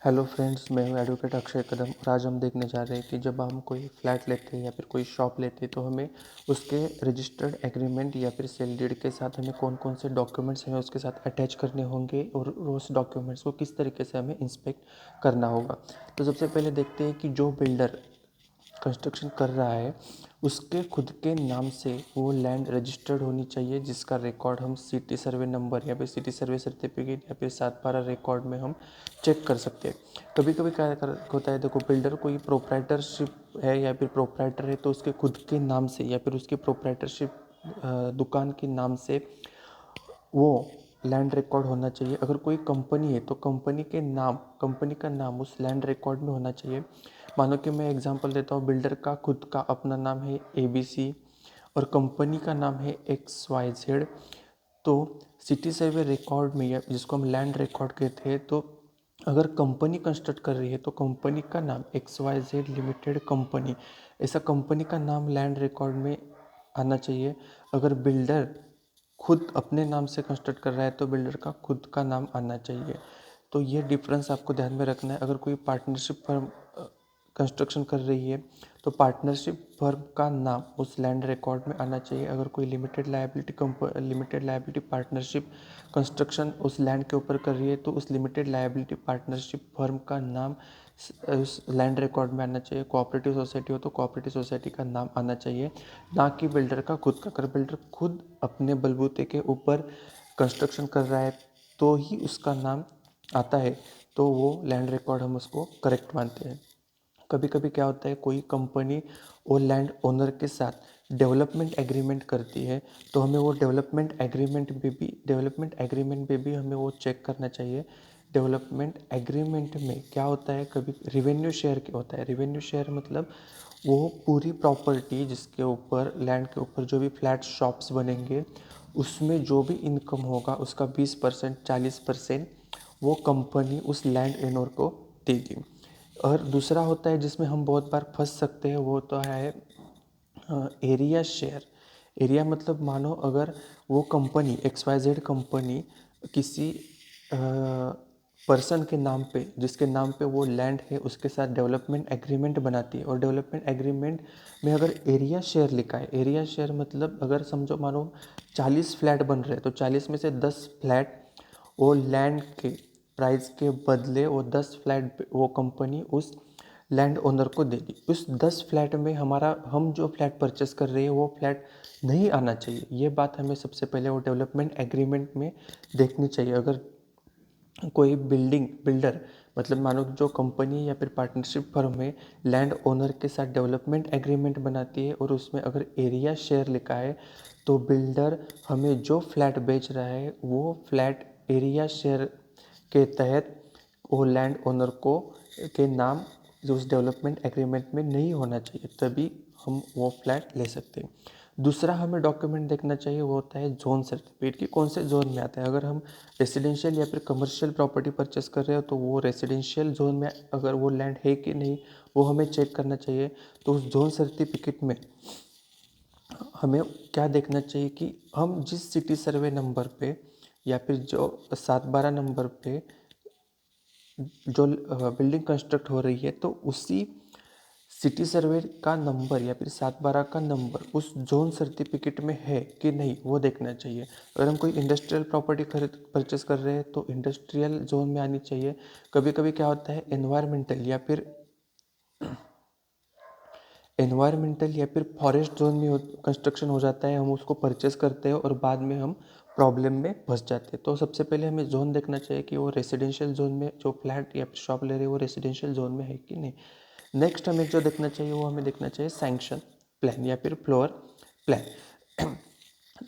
Hello friends, मैं हूं advocate Akshay कदम और आज हम देखने जा रहे हैं कि जब हम कोई फ्लैट लेते हैं या फिर कोई शॉप लेते हैं तो हमें उसके रजिस्टर्ड एग्रीमेंट या फिर सेल डीड के साथ हमें कौन कौन से डॉक्यूमेंट्स हमें उसके साथ अटैच करने होंगे और उस डॉक्यूमेंट्स को किस तरीके से हमें इंस्पेक्ट करना होगा। तो सबसे पहले देखते हैं कि जो बिल्डर कंस्ट्रक्शन कर रहा है उसके खुद के नाम से वो लैंड रजिस्टर्ड होनी चाहिए, जिसका रिकॉर्ड हम सिटी सर्वे नंबर या फिर सिटी सर्वे सर्टिफिकेट या फिर 7/12 रिकॉर्ड में हम चेक कर सकते हैं। कभी कभी क्या होता है, देखो बिल्डर कोई प्रोप्राइटरशिप है या फिर प्रोप्राइटर है तो उसके खुद के नाम से या फिर उसकी प्रोप्राइटरशिप दुकान के नाम से वो लैंड रिकॉर्ड होना चाहिए। अगर कोई कंपनी है तो कंपनी का नाम उस लैंड रिकॉर्ड में होना चाहिए। मानो कि मैं एग्जांपल देता हूँ, बिल्डर का खुद का अपना नाम है ABC और कंपनी का नाम है XYZ। तो सिटी सर्वे रिकॉर्ड में या जिसको हम लैंड रिकॉर्ड कहते हैं, तो अगर कंपनी कंस्ट्रक्ट कर रही है तो कंपनी का नाम XYZ लिमिटेड कंपनी, ऐसा कंपनी का नाम लैंड रिकॉर्ड में आना चाहिए। अगर बिल्डर खुद अपने नाम से कंस्ट्रक्ट कर रहा है तो बिल्डर का खुद का नाम आना चाहिए। तो ये डिफरेंस आपको ध्यान में रखना है। अगर कोई पार्टनरशिप फर्म कंस्ट्रक्शन कर रही है तो पार्टनरशिप फर्म का नाम उस लैंड रिकॉर्ड में आना चाहिए। अगर कोई लिमिटेड लायबिलिटी पार्टनरशिप कंस्ट्रक्शन उस लैंड के ऊपर कर रही है तो उस लिमिटेड लायबिलिटी पार्टनरशिप फर्म का नाम उस लैंड रिकॉर्ड में आना चाहिए। कोऑपरेटिव सोसाइटी हो तो कोऑपरेटिव सोसाइटी का नाम आना चाहिए, ना कि बिल्डर का खुद का। अगर बिल्डर खुद अपने बलबूते के ऊपर कंस्ट्रक्शन कर रहा है तो ही उसका नाम आता है, तो वो लैंड रिकॉर्ड हम उसको करेक्ट मानते हैं। कभी कभी क्या होता है, कोई कंपनी और लैंड ओनर के साथ डेवलपमेंट एग्रीमेंट करती है तो हमें वो डेवलपमेंट एग्रीमेंट पे भी हमें वो चेक करना चाहिए। डेवलपमेंट एग्रीमेंट में क्या होता है, कभी रिवेन्यू शेयर क्या होता है। रिवेन्यू शेयर मतलब वो पूरी प्रॉपर्टी जिसके ऊपर लैंड के ऊपर जो भी फ्लैट शॉप्स बनेंगे उसमें जो भी इनकम होगा उसका 20% 40% वो कंपनी उस लैंड ओनर को देगी। और दूसरा होता है जिसमें हम बहुत बार फंस सकते हैं, वो तो है एरिया शेयर। एरिया मतलब मानो अगर वो कंपनी XYZ कंपनी किसी पर्सन के नाम पे, जिसके नाम पे वो लैंड है, उसके साथ डेवलपमेंट एग्रीमेंट बनाती है और डेवलपमेंट एग्रीमेंट में अगर एरिया शेयर लिखा है, एरिया शेयर मतलब अगर समझो मानो 40 फ्लैट बन रहे हैं तो 40 में से 10 फ्लैट वो लैंड के प्राइस के बदले वो 10 फ्लैट वो कंपनी उस लैंड ओनर को देगी। उस 10 फ्लैट में हम जो फ्लैट परचेस कर रहे हैं वो फ्लैट नहीं आना चाहिए। ये बात हमें सबसे पहले वो डेवलपमेंट एग्रीमेंट में देखनी चाहिए। अगर कोई बिल्डर मतलब मानो जो कंपनी या फिर पार्टनरशिप फर्म में लैंड ओनर के साथ डेवलपमेंट एग्रीमेंट बनाती है और उसमें अगर एरिया शेयर लिखा है तो बिल्डर हमें जो फ्लैट बेच रहा है वो फ्लैट एरिया शेयर के तहत वो लैंड ओनर को के नाम जो उस डेवलपमेंट एग्रीमेंट में नहीं होना चाहिए, तभी हम वो फ्लैट ले सकते हैं। दूसरा हमें डॉक्यूमेंट देखना चाहिए, वो होता है जोन सर्टिफिकेट कि कौन से जोन में आता है। अगर हम रेसिडेंशियल या फिर कमर्शियल प्रॉपर्टी परचेस कर रहे हो तो वो रेसिडेंशियल जोन में अगर वो लैंड है कि नहीं वो हमें चेक करना चाहिए। तो उस जोन सर्टिफिकेट में हमें क्या देखना चाहिए कि हम जिस सिटी सर्वे नंबर पे या फिर जो 7/12 नंबर पे जो बिल्डिंग कंस्ट्रक्ट हो रही है तो उसी सिटी सर्वे का नंबर या फिर 7/12 का नंबर उस जोन सर्टिफिकेट में है कि नहीं वो देखना चाहिए। अगर हम कोई इंडस्ट्रियल प्रॉपर्टी खरीद परचेस कर रहे हैं तो इंडस्ट्रियल जोन में आनी चाहिए। कभी कभी क्या होता है, एनवायरमेंटल या फिर फॉरेस्ट जोन में कंस्ट्रक्शन हो जाता है, हम उसको परचेस करते हैं और बाद में हम प्रॉब्लम में फंस जाते हैं। तो सबसे पहले हमें जोन देखना चाहिए कि वो रेसिडेंशियल जोन में जो फ्लैट या फिर शॉप ले रहे हैं वो रेसिडेंशियल जोन में है कि नहीं। नेक्स्ट हमें जो देखना चाहिए वो हमें देखना चाहिए सैंक्शन प्लान या फिर फ्लोर प्लान।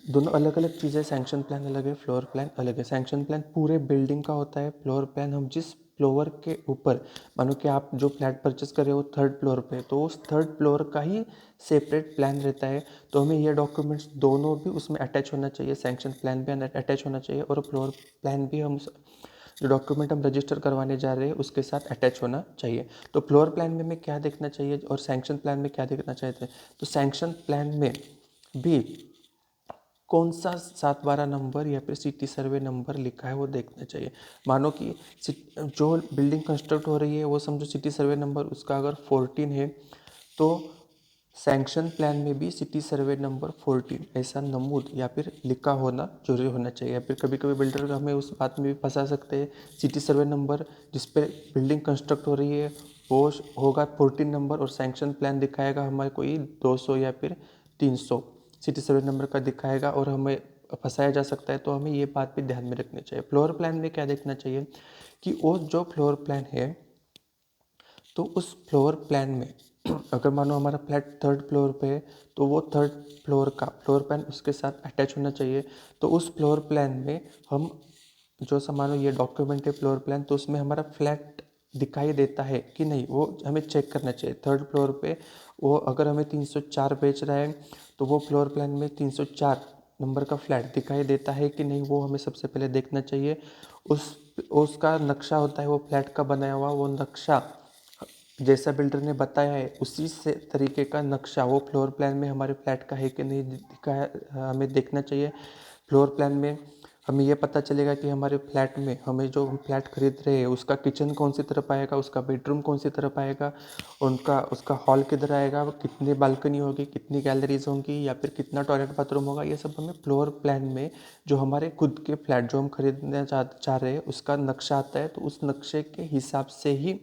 दोनों अलग अलग चीज़ें, सैंक्शन प्लान अलग है, फ्लोर प्लान अलग है। सैंक्शन प्लान पूरे बिल्डिंग का होता है, फ्लोर प्लान हम जिस फ्लोर के ऊपर, मानो कि आप जो फ्लैट परचेस कर रहे हो थर्ड फ्लोर पे, तो उस थर्ड फ्लोर का ही सेपरेट प्लान रहता है। तो हमें ये डॉक्यूमेंट्स दोनों भी उसमें अटैच होना चाहिए, सैंक्शन प्लान भी अटैच होना चाहिए और फ्लोर प्लान भी हम जो डॉक्यूमेंट हम रजिस्टर करवाने जा रहे हैं उसके साथ अटैच होना चाहिए। तो फ्लोर प्लान में हमें क्या देखना चाहिए और सैंक्शन प्लान में क्या देखना चाहते हैं, तो सैंक्शन प्लान में भी कौन सा 7/12 नंबर या फिर सिटी सर्वे नंबर लिखा है वो देखना चाहिए। मानो कि जो बिल्डिंग कंस्ट्रक्ट हो रही है वो समझो सिटी सर्वे नंबर उसका अगर 14 है, तो सैंक्शन प्लान में भी सिटी सर्वे नंबर 14 ऐसा नमूद या फिर लिखा होना जरूरी होना चाहिए। या फिर कभी कभी बिल्डर हमें उस बात में भी फंसा सकते हैं, सिटी सर्वे नंबर जिस पे बिल्डिंग कंस्ट्रक्ट हो रही है वो होगा 14 नंबर और सैंक्शन प्लान दिखाएगा हमारे कोई 200 या फिर 300 सिटी सर्वे नंबर का दिखाएगा और हमें फंसाया जा सकता है। तो हमें ये बात भी ध्यान में रखनी चाहिए। फ्लोर प्लान में क्या देखना चाहिए कि वो जो फ्लोर प्लान है, तो उस फ्लोर प्लान में अगर मानो हमारा फ्लैट 3rd फ्लोर पे है, तो वो 3rd फ्लोर का फ्लोर प्लान उसके साथ अटैच होना चाहिए। तो उस फ्लोर प्लान में हम जो मानो ये डॉक्यूमेंट है फ्लोर प्लान, तो उसमें हमारा फ्लैट दिखाई देता है कि नहीं वो हमें चेक करना चाहिए। 3rd फ्लोर पे वो अगर हमें 304 बेच रहा है, तो वो फ्लोर प्लान में 304 नंबर का फ्लैट दिखाई देता है कि नहीं वो हमें सबसे पहले देखना चाहिए। उसका नक्शा होता है वो फ्लैट का बनाया हुआ, वो नक्शा जैसा बिल्डर ने बताया है उसी से तरीके का नक्शा वो फ्लोर प्लान में हमारे फ्लैट का है कि नहीं दिखाया हमें देखना चाहिए। फ्लोर प्लान में हमें यह पता चलेगा कि हमारे फ्लैट में हमें जो हम फ्लैट खरीद रहे हैं उसका किचन कौन सी तरफ आएगा, उसका बेडरूम कौन सी तरफ आएगा, उसका हॉल किधर आएगा, कितनी बालकनी होगी, कितनी गैलरीज होंगी या फिर कितना टॉयलेट बाथरूम होगा। ये सब हमें फ्लोर प्लान में जो हमारे खुद के फ्लैट जो हम खरीदना चाह रहे हैं उसका नक्शा आता है। तो उस नक्शे के हिसाब से ही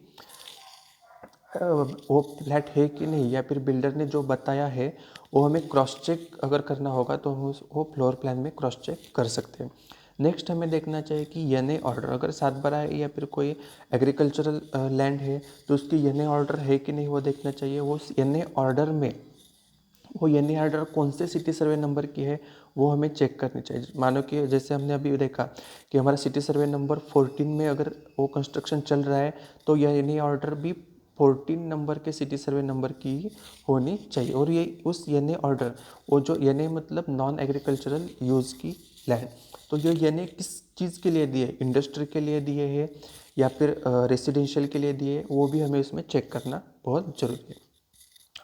वो फ्लैट है कि नहीं या फिर बिल्डर ने जो बताया है वो हमें क्रॉस चेक अगर करना होगा तो हम वो फ्लोर प्लान में क्रॉस चेक कर सकते हैं। नेक्स्ट हमें देखना चाहिए कि एन ए ऑर्डर अगर 7/12 है या फिर कोई एग्रीकल्चरल लैंड है तो उसकी एन ए ऑर्डर है कि नहीं वो देखना चाहिए। वो एन ए ऑर्डर में वो एन ए ऑर्डर कौन से सिटी सर्वे नंबर की है वो हमें चेक करनी चाहिए। मानो कि जैसे हमने अभी देखा कि हमारा सिटी सर्वे नंबर 14 में अगर वो कंस्ट्रक्शन चल रहा है तो यह एन ए ऑर्डर भी 14 नंबर के सिटी सर्वे नंबर की होनी चाहिए। और ये उस एन ए ऑर्डर वो जो एन ए मतलब नॉन एग्रीकल्चरल यूज़ की लैंड, तो ये एन ए किस चीज़ के लिए दिए, इंडस्ट्री के लिए दिए है या फिर रेसिडेंशियल के लिए दिए, वो भी हमें इसमें चेक करना बहुत ज़रूरी है।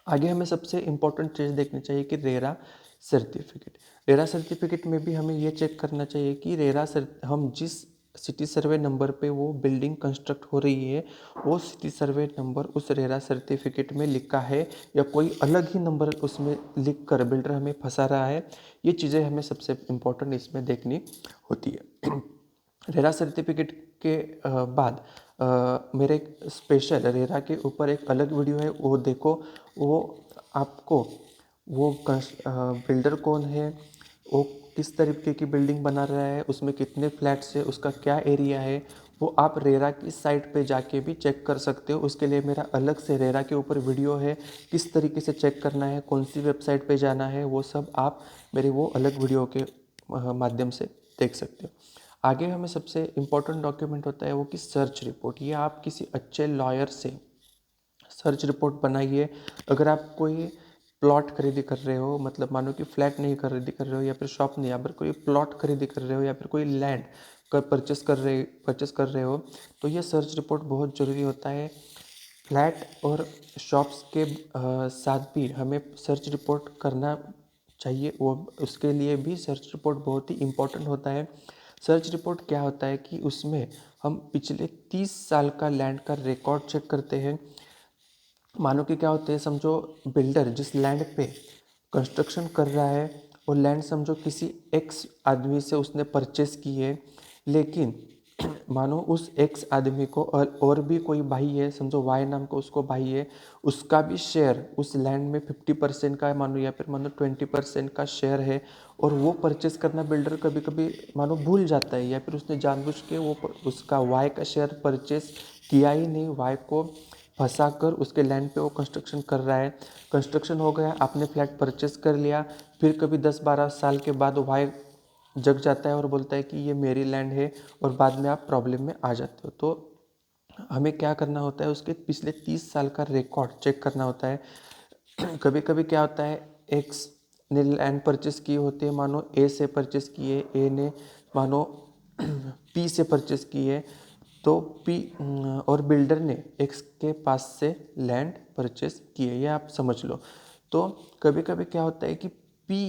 आगे हमें सबसे इम्पोर्टेंट चीज़ देखनी चाहिए कि रेरा सर्टिफिकेट। रेरा सर्टिफिकेट में भी हमें ये चेक करना चाहिए कि हम जिस सिटी सर्वे नंबर पे वो बिल्डिंग कंस्ट्रक्ट हो रही है वो सिटी सर्वे नंबर उस रेरा सर्टिफिकेट में लिखा है या कोई अलग ही नंबर उसमें लिख कर बिल्डर हमें फंसा रहा है। ये चीज़ें हमें सबसे इम्पोर्टेंट इसमें देखनी होती है। रेरा सर्टिफिकेट के बाद मेरे एक स्पेशल रेरा के ऊपर एक अलग वीडियो है वो देखो। वो आपको वो बिल्डर कौन है, वो किस तरीके की बिल्डिंग बना रहा है, उसमें कितने फ्लैट्स है, उसका क्या एरिया है, वो आप रेरा की साइट पे जाके भी चेक कर सकते हो। उसके लिए मेरा अलग से रेरा के ऊपर वीडियो है, किस तरीके से चेक करना है, कौन सी वेबसाइट पे जाना है, वो सब आप मेरे वो अलग वीडियो के माध्यम से देख सकते हो। आगे हमें सबसे इम्पोर्टेंट डॉक्यूमेंट होता है वो कि सर्च रिपोर्ट। ये आप किसी अच्छे लॉयर से सर्च रिपोर्ट बनाइए। अगर आप कोई प्लॉट खरीदी कर रहे हो, मतलब मानो कि फ्लैट नहीं खरीदी कर रहे हो या फिर शॉप नहीं, अगर कोई प्लॉट खरीदी कर रहे हो या फिर कोई लैंड का परचेस कर रहे हो, तो ये सर्च रिपोर्ट बहुत ज़रूरी होता है। फ्लैट और शॉप्स के साथ भी हमें सर्च रिपोर्ट करना चाहिए। वो उसके लिए भी सर्च रिपोर्ट बहुत ही इम्पोर्टेंट होता है। सर्च रिपोर्ट क्या होता है कि उसमें हम पिछले 30 साल का लैंड का रिकॉर्ड चेक करते हैं। मानो कि क्या होते हैं, समझो बिल्डर जिस लैंड पे कंस्ट्रक्शन कर रहा है वो लैंड समझो किसी एक्स आदमी से उसने परचेस की है, लेकिन मानो उस एक्स आदमी को और भी कोई भाई है, समझो वाई नाम का उसको भाई है, उसका भी शेयर उस लैंड में 50% का है मानो या फिर मानो 20% का शेयर है। और वो परचेस करना बिल्डर कभी कभी मानो भूल जाता है या फिर उसने जानबूझ के उसका वाई का शेयर परचेस किया ही नहीं, वाई को फंसा कर उसके लैंड पे वो कंस्ट्रक्शन कर रहा है। कंस्ट्रक्शन हो गया, आपने फ्लैट परचेस कर लिया, फिर कभी 10-12 साल के बाद वाई जग जाता है और बोलता है कि ये मेरी लैंड है और बाद में आप प्रॉब्लम में आ जाते हो। तो हमें क्या करना होता है, उसके पिछले 30 साल का रिकॉर्ड चेक करना होता है। कभी कभी क्या होता है, एक्स ने लैंड परचेस की होती है, मानो ए से परचेस की है, ए ने मानो पी से परचेस की है, तो पी और बिल्डर ने एक्स के पास से लैंड परचेस की है, ये आप समझ लो। तो कभी कभी क्या होता है कि पी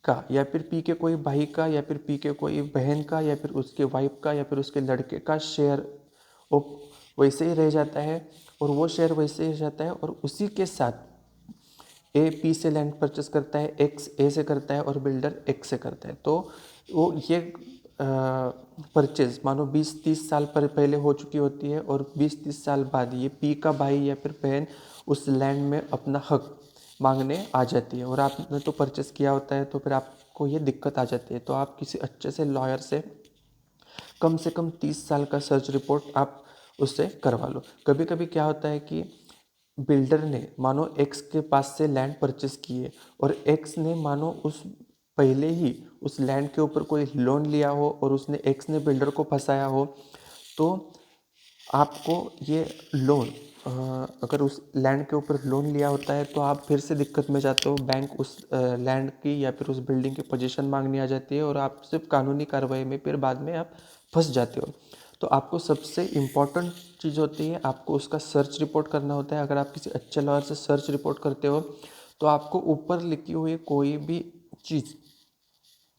का या फिर पी के कोई भाई का या फिर पी के कोई बहन का या फिर उसके वाइफ का या फिर उसके लड़के का शेयर वो वैसे ही रह जाता है, और वो शेयर वैसे ही रह जाता है, और उसी के साथ ए पी से लैंड परचेस करता है, एक्स ए से करता है और बिल्डर एक्स से करता है। तो वो ये परचेज मानो 20-30 साल पर पहले हो चुकी होती है, और 20-30 साल बाद ये पी का भाई या फिर बहन उस लैंड में अपना हक मांगने आ जाती है, और आपने तो परचेस किया होता है तो फिर आपको ये दिक्कत आ जाती है। तो आप किसी अच्छे से लॉयर से कम 30 साल का सर्च रिपोर्ट आप उससे करवा लो। कभी कभी क्या होता है कि बिल्डर ने मानो एक्स के पास से लैंड परचेस की है, और एक्स ने मानो उस पहले ही उस लैंड के ऊपर कोई लोन लिया हो, और उसने एक्स ने बिल्डर को फंसाया हो, तो आपको ये लोन अगर उस लैंड के ऊपर लोन लिया होता है तो आप फिर से दिक्कत में जाते हो। बैंक उस लैंड की या फिर उस बिल्डिंग की पोजीशन मांगनी आ जाती है, और आप सिर्फ कानूनी कार्रवाई में फिर बाद में आप फंस जाते हो। तो आपको सबसे इम्पॉर्टेंट चीज़ होती है, आपको उसका सर्च रिपोर्ट करना होता है। अगर आप किसी अच्छे लॉयर से सर्च रिपोर्ट करते हो तो आपको ऊपर लिखी हुई कोई भी चीज़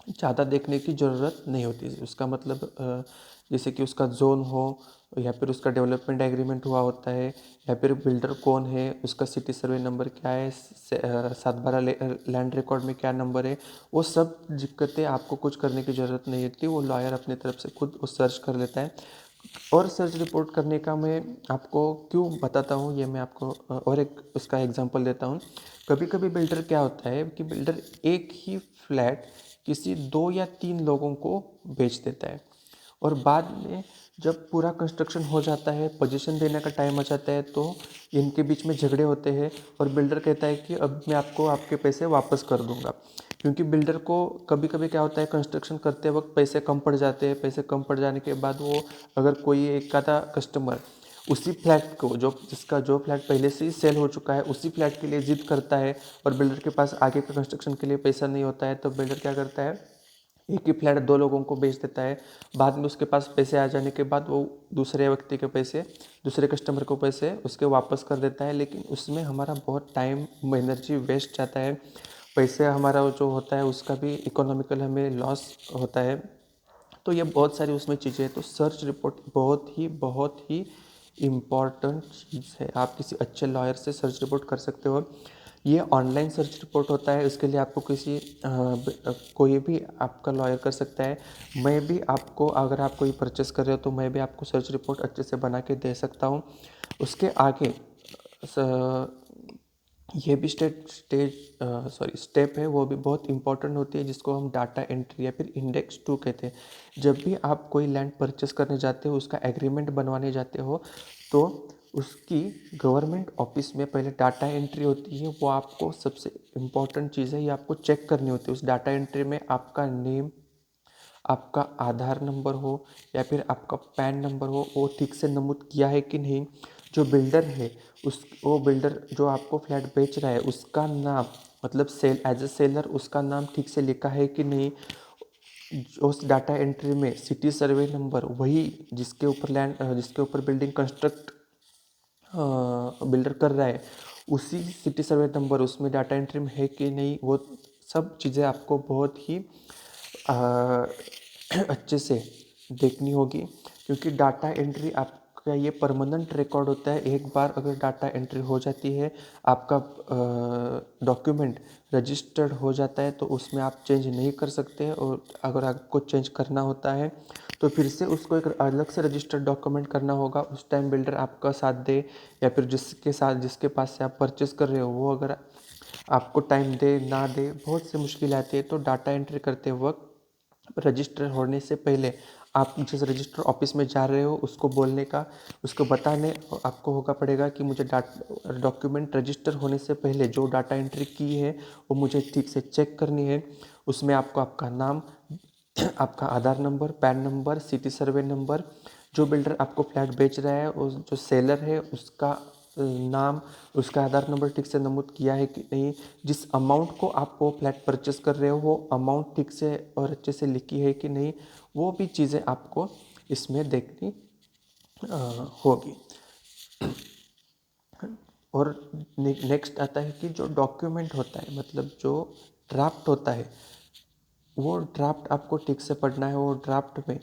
ज़्यादा देखने की ज़रूरत नहीं होती। उसका मतलब जैसे कि उसका जोन हो, या फिर उसका डेवलपमेंट एग्रीमेंट हुआ होता है, या फिर बिल्डर कौन है, उसका सिटी सर्वे नंबर क्या है, 7/12 लैंड रिकॉर्ड में क्या नंबर है, वो सब दिक्कतें आपको कुछ करने की ज़रूरत नहीं होती। वो लॉयर अपनी तरफ से खुद वो सर्च कर लेता है। और सर्च रिपोर्ट करने का मैं आपको क्यों बताता हूँ, ये मैं आपको और एक उसका एग्जांपल देता हूँ। कभी कभी बिल्डर क्या होता है कि बिल्डर एक ही फ्लैट किसी 2 या 3 लोगों को बेच देता है, और बाद में जब पूरा कंस्ट्रक्शन हो जाता है, पोजीशन देने का टाइम आ जाता है, तो इनके बीच में झगड़े होते हैं, और बिल्डर कहता है कि अब मैं आपको आपके पैसे वापस कर दूंगा। क्योंकि बिल्डर को कभी कभी क्या होता है, कंस्ट्रक्शन करते वक्त पैसे कम पड़ जाते हैं। पैसे कम पड़ जाने के बाद वो अगर कोई एक आधा कस्टमर उसी फ्लैट को जिसका जो फ्लैट पहले से ही सेल हो चुका है उसी फ्लैट के लिए जिद करता है, और बिल्डर के पास आगे का कंस्ट्रक्शन के लिए पैसा नहीं होता है, तो बिल्डर क्या करता है, एक ही फ्लैट 2 लोगों को बेच देता है। बाद में उसके पास पैसे आ जाने के बाद वो दूसरे व्यक्ति के पैसे, दूसरे कस्टमर को पैसे उसके वापस कर देता है। लेकिन उसमें हमारा बहुत टाइम एनर्जी वेस्ट जाता है, पैसे हमारा जो होता है उसका भी इकोनॉमिकल हमें लॉस होता है। तो ये बहुत सारी उसमें चीज़ें हैं। तो सर्च रिपोर्ट बहुत ही इम्पॉर्टेंट चीज़ है। आप किसी अच्छे लॉयर से सर्च रिपोर्ट कर सकते हो। ये ऑनलाइन सर्च रिपोर्ट होता है, इसके लिए आपको कोई भी आपका लॉयर कर सकता है। मैं भी आपको, अगर आप कोई परचेस कर रहे हो तो मैं भी आपको सर्च रिपोर्ट अच्छे से बना के दे सकता हूँ। उसके आगे ये भी स्टेप है, वो भी बहुत इंपॉर्टेंट होती है, जिसको हम डाटा एंट्री या फिर इंडेक्स 2 कहते हैं। जब भी आप कोई लैंड परचेस करने जाते हो, उसका एग्रीमेंट बनवाने जाते हो, तो उसकी गवर्नमेंट ऑफिस में पहले डाटा एंट्री होती है। वो आपको सबसे इम्पॉर्टेंट चीज़ है, ये आपको चेक करनी होती है। उस डाटा एंट्री में आपका नेम, आपका आधार नंबर हो या फिर आपका पैन नंबर हो, वो ठीक से नमूद किया है कि नहीं। जो बिल्डर है वो बिल्डर जो आपको फ्लैट बेच रहा है उसका नाम, मतलब एज ए सेलर उसका नाम ठीक से लिखा है कि नहीं। उस डाटा एंट्री में सिटी सर्वे नंबर, वही जिसके ऊपर बिल्डिंग कंस्ट्रक्ट बिल्डर कर रहा है, उसी सिटी सर्वे नंबर उसमें डाटा एंट्री में है कि नहीं। वो सब चीज़ें आपको बहुत ही अच्छे से देखनी होगी, क्योंकि डाटा एंट्री आपका ये परमानेंट रिकॉर्ड होता है। एक बार अगर डाटा एंट्री हो जाती है, आपका डॉक्यूमेंट रजिस्टर्ड हो जाता है, तो उसमें आप चेंज नहीं कर सकते। और अगर आपको चेंज करना होता है तो फिर से उसको एक अलग से रजिस्टर्ड डॉक्यूमेंट करना होगा। उस टाइम बिल्डर आपका साथ दे, या फिर जिसके पास से आप परचेस कर रहे हो वो अगर आपको टाइम दे ना दे, बहुत सी मुश्किल आती है। तो डाटा एंट्री करते वक्त रजिस्टर होने से पहले आप जिस रजिस्टर ऑफिस में जा रहे हो उसको बोलने का, उसको बताने आपको होगा पड़ेगा कि मुझे डॉक्यूमेंट रजिस्टर होने से पहले जो डाटा एंट्री की है वो मुझे ठीक से चेक करनी है। उसमें आपको आपका नाम, आपका Aadhaar number, PAN number, city survey number, जो बिल्डर आपको फ्लैट बेच रहा है उस जो सेलर है उसका नाम, उसका आधार नंबर ठीक से नमूद किया है कि नहीं। जिस अमाउंट को आप वो फ्लैट परचेस कर रहे हो वो अमाउंट ठीक से और अच्छे से लिखी है कि नहीं, वो भी चीज़ें आपको इसमें देखनी होगी। और नेक्स्ट आता है कि जो डॉक्यूमेंट होता है, मतलब जो ड्राफ्ट होता है, वो ड्राफ्ट आपको ठीक से पढ़ना है। वो ड्राफ्ट में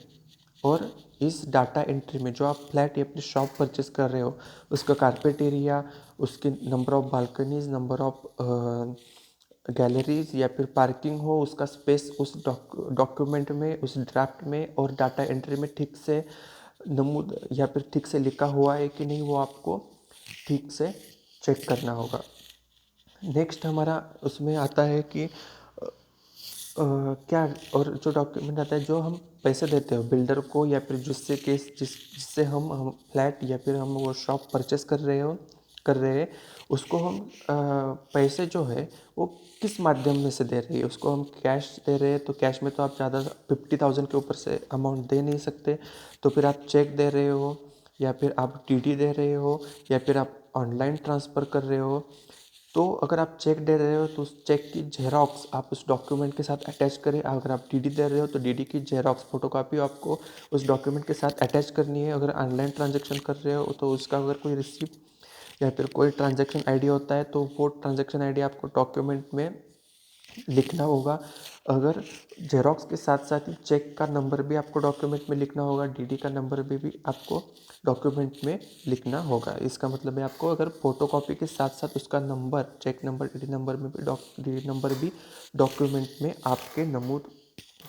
और इस डाटा एंट्री में जो आप फ्लैट या अपनी शॉप परचेस कर रहे हो, उसका कारपेट एरिया, उसके number of balconies, number of galleries या फिर पार्किंग हो, उसका स्पेस उस डॉक्यूमेंट में, उस ड्राफ्ट में और डाटा एंट्री में ठीक से नमूद या फिर ठीक से लिखा हुआ है कि नहीं, वो आपको ठीक से चेक करना होगा। नेक्स्ट हमारा उसमें आता है कि क्या और जो डॉक्यूमेंट आता है, जो हम पैसे देते हो बिल्डर को या फिर जिससे हम फ्लैट या फिर हम वो शॉप परचेस कर रहे हैं, उसको हम पैसे जो है वो किस माध्यम में से दे रहे हैं। उसको हम कैश दे रहे हैं तो कैश में तो आप ज़्यादा 50,000 के ऊपर से अमाउंट दे नहीं सकते, तो फिर आप चेक दे रहे हो या फिर आप टीडी दे रहे हो या फिर आप ऑनलाइन ट्रांसफ़र कर रहे हो। तो अगर आप चेक दे रहे हो तो उस चेक की जेरॉक्स आप उस डॉक्यूमेंट के साथ अटैच करें। अगर आप डीडी दे रहे हो तो डीडी की जेरॉक्स फोटोकॉपी आपको उस डॉक्यूमेंट के साथ अटैच करनी है। अगर ऑनलाइन ट्रांजैक्शन कर रहे हो तो उसका अगर कोई रिसिप्ट या फिर कोई ट्रांजैक्शन आईडी होता है तो वो ट्रांजैक्शन आईडी आपको डॉक्यूमेंट में लिखना होगा। अगर जेरॉक्स के साथ साथ ही चेक का नंबर भी आपको डॉक्यूमेंट में लिखना होगा, डीडी का नंबर भी आपको डॉक्यूमेंट में लिखना होगा। इसका मतलब है आपको अगर फोटोकॉपी के साथ साथ उसका number, check number, DD number में भी डीडी नंबर भी डॉक्यूमेंट में आपके नमूद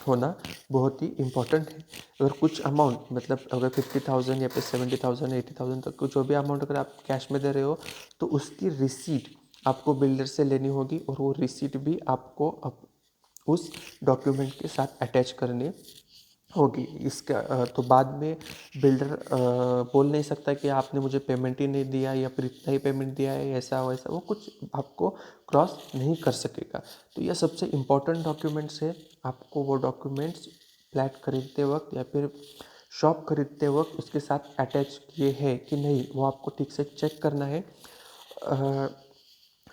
होना बहुत ही इम्पोर्टेंट है। अगर कुछ अमाउंट मतलब अगर 50,000 या फिर 70,000 80,000 तक जो भी अमाउंट अगर आप कैश में दे रहे हो तो उसकी रिसीट आपको बिल्डर से लेनी होगी और वो रिसीट भी आपको उस डॉक्यूमेंट के साथ अटैच करनी होगी। इसका तो बाद में बिल्डर बोल नहीं सकता कि आपने मुझे पेमेंट ही नहीं दिया या फिर इतना ही पेमेंट दिया है, ऐसा वैसा वो कुछ आपको क्रॉस नहीं कर सकेगा। तो यह सबसे इम्पोर्टेंट डॉक्यूमेंट्स है। आपको वो डॉक्यूमेंट्स फ्लैट खरीदते वक्त या फिर शॉप खरीदते वक्त उसके साथ अटैच किए हैं कि नहीं, वो आपको ठीक से चेक करना है। अ,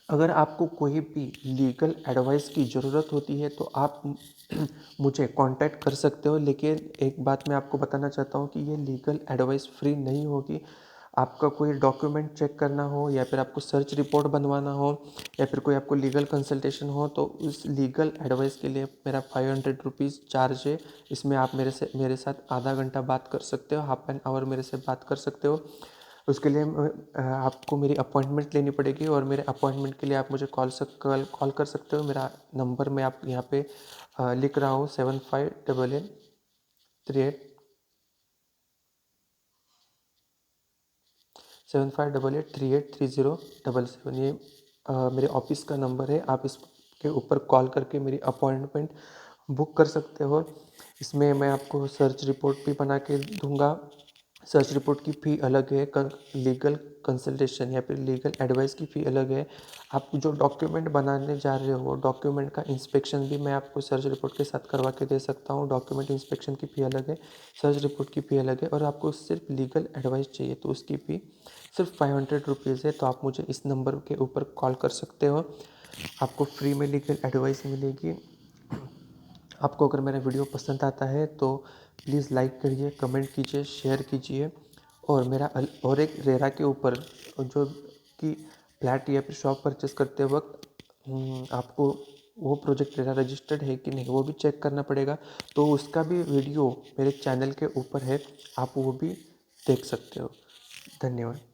अगर आपको कोई भी लीगल एडवाइस की ज़रूरत होती है तो आप मुझे कांटेक्ट कर सकते हो, लेकिन एक बात मैं आपको बताना चाहता हूँ कि ये लीगल एडवाइस फ्री नहीं होगी। आपका कोई डॉक्यूमेंट चेक करना हो या फिर आपको सर्च रिपोर्ट बनवाना हो या फिर कोई आपको लीगल कंसल्टेशन हो तो उस लीगल एडवाइस के लिए मेरा 500 रुपीज़ चार्ज है। इसमें आप मेरे साथ आधा घंटा बात कर सकते हो, हाफ एन आवर मेरे से बात कर सकते हो। उसके लिए आपको मेरी अपॉइंटमेंट लेनी पड़ेगी और मेरे अपॉइंटमेंट के लिए आप मुझे कॉल कर सकते हो। मेरा नंबर मैं आप यहाँ पे लिख रहा हूँ, 758838 ये मेरे ऑफिस का नंबर है। आप इसके ऊपर कॉल करके मेरी अपॉइंटमेंट बुक कर सकते हो। इसमें मैं आपको सर्च रिपोर्ट भी बना के दूंगा। सर्च रिपोर्ट की फ़ी अलग है, लीगल कंसल्टेशन या फिर लीगल एडवाइस की फ़ी अलग है। आप जो डॉक्यूमेंट बनाने जा रहे हो डॉक्यूमेंट का इंस्पेक्शन भी मैं आपको सर्च रिपोर्ट के साथ करवा के दे सकता हूँ। डॉक्यूमेंट इंस्पेक्शन की फ़ी अलग है, सर्च रिपोर्ट की फ़ी अलग है। और आपको सिर्फ लीगल एडवाइस चाहिए तो उसकी फ़ी सिर्फ 500 रुपीज़ है। तो आप मुझे इस नंबर के ऊपर कॉल कर सकते हो, आपको फ्री में लीगल एडवाइस मिलेगी। आपको अगर मेरा वीडियो पसंद आता है तो प्लीज़ लाइक करिए, कमेंट कीजिए, शेयर कीजिए। और और एक रेरा के ऊपर जो कि फ्लैट या फिर शॉप परचेस करते वक्त आपको वो प्रोजेक्ट रेरा रजिस्टर्ड है कि नहीं वो भी चेक करना पड़ेगा। तो उसका भी वीडियो मेरे चैनल के ऊपर है, आप वो भी देख सकते हो। धन्यवाद।